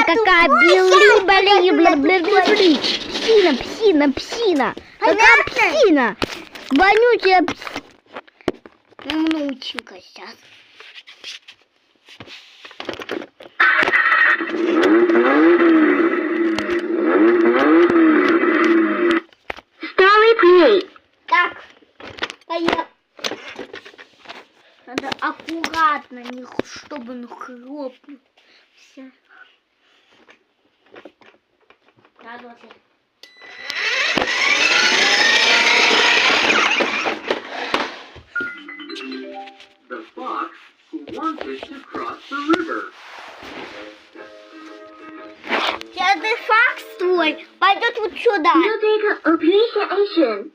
какая псина. Псина. Какая псина? Вонючая псина. Умнученька сейчас. Story play. Так, поехали. Надо аккуратно, чтобы он хлопнулся. Радуйся. The fox who wanted to cross the river. Сейчас факс твой пойдет вот сюда. New data operation action.